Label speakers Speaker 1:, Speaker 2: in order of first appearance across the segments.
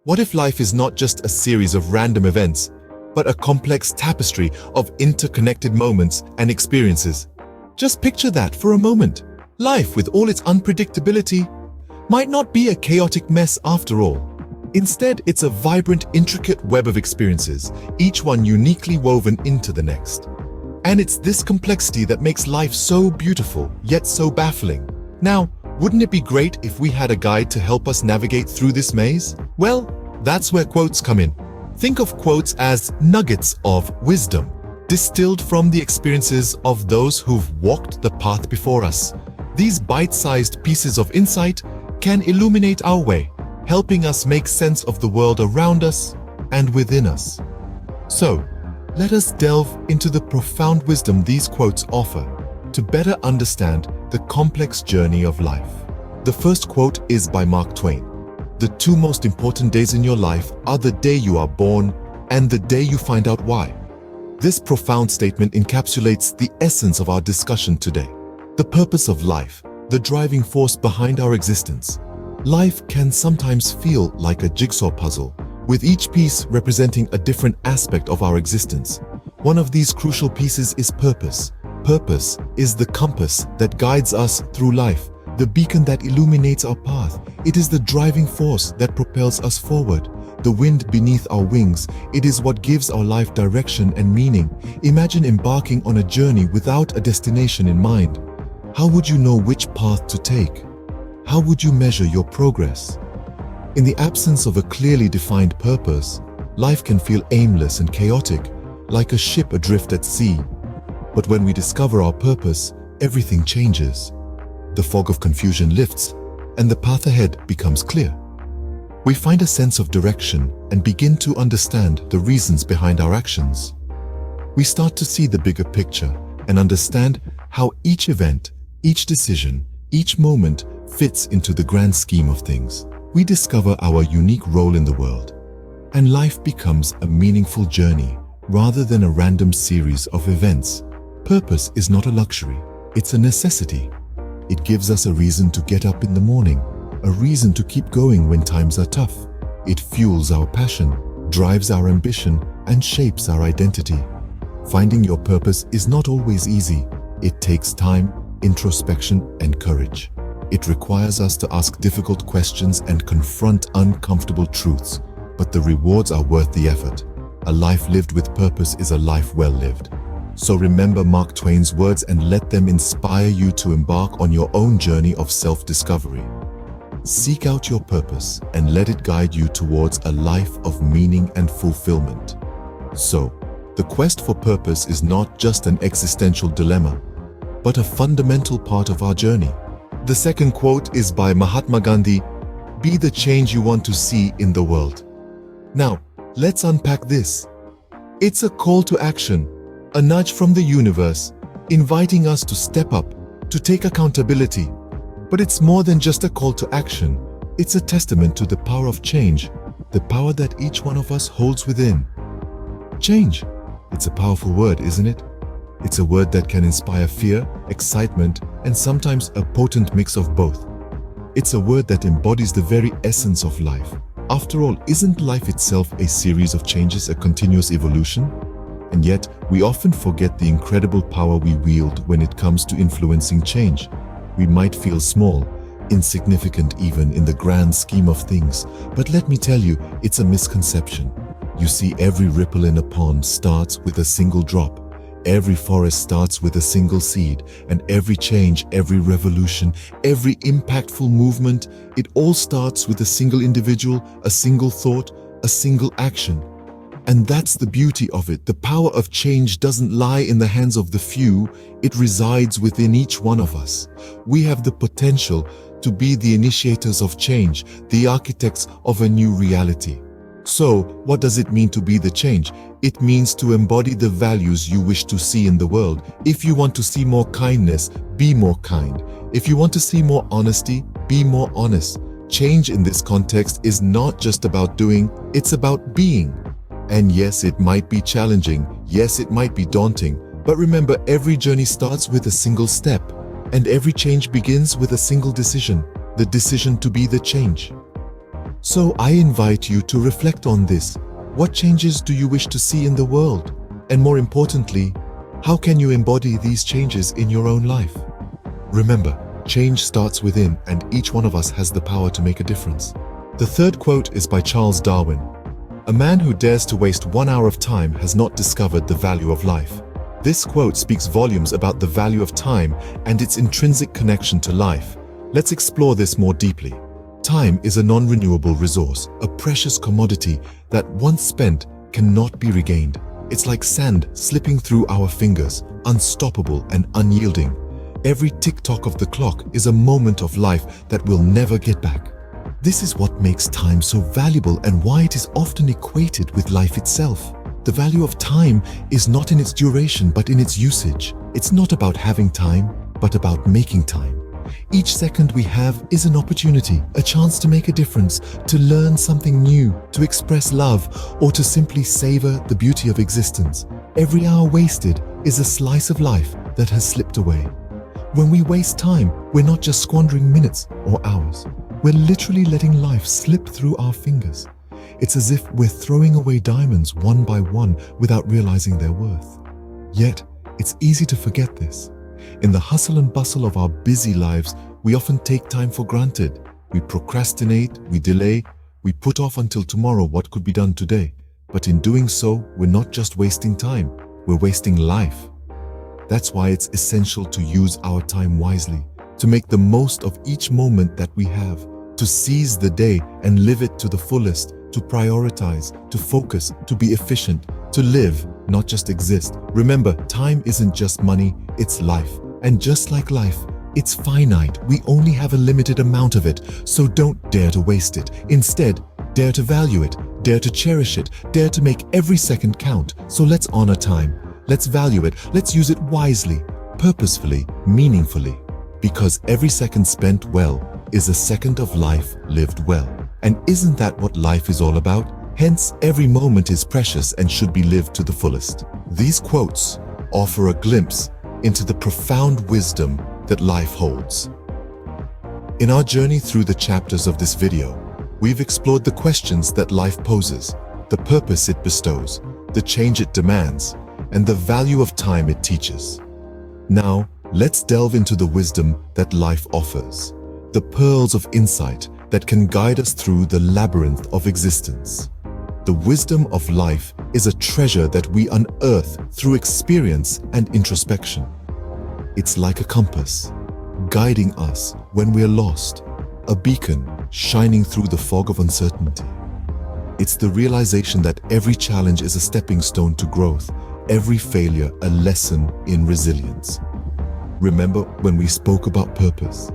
Speaker 1: What if life is not just a series of random events, but a complex tapestry of interconnected moments and experiences? Just picture that for a moment. Life, with all its unpredictability, might not be a chaotic mess after all. Instead, it's a vibrant, intricate web of experiences, each one uniquely woven into the next. And it's this complexity that makes life so beautiful, yet so baffling. Now, wouldn't it be great if we had a guide to help us navigate through this maze? Well, that's where quotes come in. Think of quotes as nuggets of wisdom, distilled from the experiences of those who've walked the path before us. These bite-sized pieces of insight can illuminate our way, helping us make sense of the world around us and within us. So, let us delve into the profound wisdom these quotes offer to better understand the complex journey of life. The first quote is by Mark Twain. The two most important days in your life are the day you are born and the day you find out why. This profound statement encapsulates the essence of our discussion today. The purpose of life, the driving force behind our existence. Life can sometimes feel like a jigsaw puzzle, with each piece representing a different aspect of our existence. One of these crucial pieces is purpose. Purpose is the compass that guides us through life, the beacon that illuminates our path. It is the driving force that propels us forward, the wind beneath our wings. It is what gives our life direction and meaning. Imagine embarking on a journey without a destination in mind. How would you know which path to take? How would you measure your progress? In the absence of a clearly defined purpose, life can feel aimless and chaotic, like a ship adrift at sea. But when we discover our purpose, everything changes. The fog of confusion lifts, and the path ahead becomes clear. We find a sense of direction and begin to understand the reasons behind our actions. We start to see the bigger picture and understand how each event, each decision, each moment fits into the grand scheme of things. We discover our unique role in the world, and life becomes a meaningful journey rather than a random series of events. Purpose is not a luxury, it's a necessity. It gives us a reason to get up in the morning, a reason to keep going when times are tough. It fuels our passion, drives our ambition, and shapes our identity. Finding your purpose is not always easy. It takes time, introspection, and courage. It requires us to ask difficult questions and confront uncomfortable truths, but the rewards are worth the effort. A life lived with purpose is a life well lived. So remember Mark Twain's words and let them inspire you to embark on your own journey of self-discovery. Seek out your purpose and let it guide you towards a life of meaning and fulfillment. So, the quest for purpose is not just an existential dilemma, but a fundamental part of our journey. The second quote is by Mahatma Gandhi, "Be the change you want to see in the world." Now, let's unpack this. It's a call to action, a nudge from the universe, inviting us to step up, to take accountability. But it's more than just a call to action. It's a testament to the power of change, the power that each one of us holds within. Change. It's a powerful word, isn't it? It's a word that can inspire fear, excitement, and sometimes a potent mix of both. It's a word that embodies the very essence of life. After all, isn't life itself a series of changes, a continuous evolution? And yet, we often forget the incredible power we wield when it comes to influencing change. We might feel small, insignificant even in the grand scheme of things, but let me tell you, it's a misconception. You see, every ripple in a pond starts with a single drop. Every forest starts with a single seed, and every change, every revolution, every impactful movement, it all starts with a single individual, a single thought, a single action. And that's the beauty of it. The power of change doesn't lie in the hands of the few, it resides within each one of us. We have the potential to be the initiators of change, the architects of a new reality. So, what does it mean to be the change? It means to embody the values you wish to see in the world. If you want to see more kindness, be more kind. If you want to see more honesty, be more honest. Change in this context is not just about doing, it's about being. And yes, it might be challenging, yes, it might be daunting, but remember, every journey starts with a single step, and every change begins with a single decision, the decision to be the change. So I invite you to reflect on this. What changes do you wish to see in the world? And more importantly, how can you embody these changes in your own life? Remember, change starts within, and each one of us has the power to make a difference. The third quote is by Charles Darwin. A man who dares to waste 1 hour of time has not discovered the value of life. This quote speaks volumes about the value of time and its intrinsic connection to life. Let's explore this more deeply. Time is a non-renewable resource, a precious commodity that once spent cannot be regained. It's like sand slipping through our fingers, unstoppable and unyielding. Every tick-tock of the clock is a moment of life that we'll never get back. This is what makes time so valuable and why it is often equated with life itself. The value of time is not in its duration but in its usage. It's not about having time, but about making time. Each second we have is an opportunity, a chance to make a difference, to learn something new, to express love, or to simply savor the beauty of existence. Every hour wasted is a slice of life that has slipped away. When we waste time, we're not just squandering minutes or hours. We're literally letting life slip through our fingers. It's as if we're throwing away diamonds one by one without realizing their worth. Yet, it's easy to forget this. In the hustle and bustle of our busy lives, we often take time for granted. We procrastinate, we delay, we put off until tomorrow what could be done today. But in doing so, we're not just wasting time, we're wasting life. That's why it's essential to use our time wisely, to make the most of each moment that we have, to seize the day and live it to the fullest, to prioritize, to focus, to be efficient, to live, not just exist. Remember, time isn't just money, it's life. And just like life, it's finite. We only have a limited amount of it, so don't dare to waste it. Instead, dare to value it, dare to cherish it, dare to make every second count. So let's honor time. Let's value it. Let's use it wisely, purposefully, meaningfully. Because every second spent well is a second of life lived well. And isn't that what life is all about? Hence, every moment is precious and should be lived to the fullest. These quotes offer a glimpse into the profound wisdom that life holds. In our journey through the chapters of this video, we've explored the questions that life poses, the purpose it bestows, the change it demands, and the value of time it teaches. Now, let's delve into the wisdom that life offers, the pearls of insight that can guide us through the labyrinth of existence. The wisdom of life is a treasure that we unearth through experience and introspection. It's like a compass, guiding us when we're lost, a beacon shining through the fog of uncertainty. It's the realization that every challenge is a stepping stone to growth, every failure a lesson in resilience. Remember when we spoke about purpose?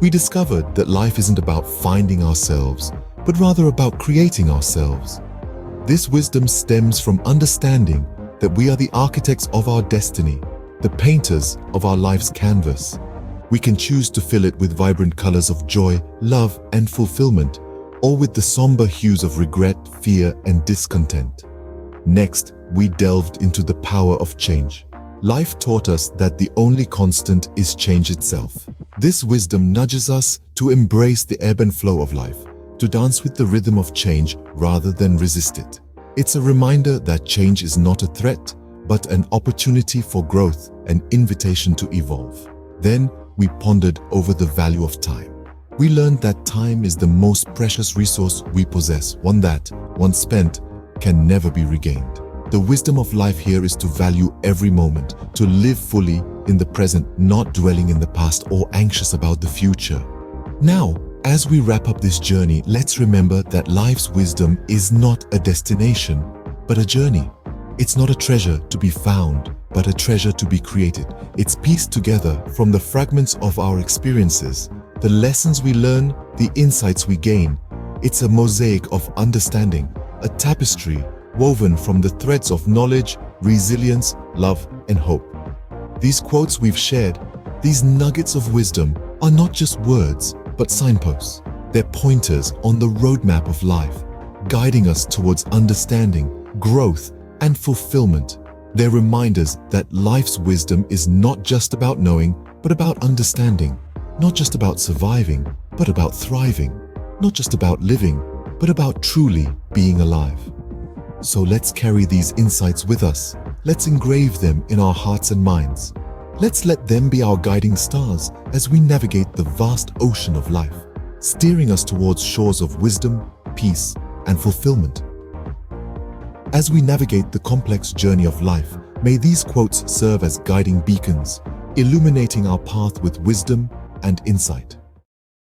Speaker 1: We discovered that life isn't about finding ourselves, but rather about creating ourselves. This wisdom stems from understanding that we are the architects of our destiny, the painters of our life's canvas. We can choose to fill it with vibrant colors of joy, love, and fulfillment, or with the somber hues of regret, fear, and discontent. Next, we delved into the power of change. Life taught us that the only constant is change itself. This wisdom nudges us to embrace the ebb and flow of life, to dance with the rhythm of change rather than resist it. It's a reminder that change is not a threat, but an opportunity for growth, an invitation to evolve. Then we pondered over the value of time. We learned that time is the most precious resource we possess, one that, once spent, can never be regained. The wisdom of life here is to value every moment, to live fully in the present, not dwelling in the past or anxious about the future. Now, as we wrap up this journey, let's remember that life's wisdom is not a destination, but a journey. It's not a treasure to be found, but a treasure to be created. It's pieced together from the fragments of our experiences, the lessons we learn, the insights we gain. It's a mosaic of understanding, a tapestry woven from the threads of knowledge, resilience, love, and hope. These quotes we've shared, these nuggets of wisdom, are not just words, but signposts. They're pointers on the roadmap of life, guiding us towards understanding, growth, and fulfillment. They're reminders that life's wisdom is not just about knowing, but about understanding. Not just about surviving, but about thriving. Not just about living, but about truly being alive. So let's carry these insights with us. Let's engrave them in our hearts and minds. Let's let them be our guiding stars as we navigate the vast ocean of life, steering us towards shores of wisdom, peace, and fulfillment. As we navigate the complex journey of life, may these quotes serve as guiding beacons, illuminating our path with wisdom and insight.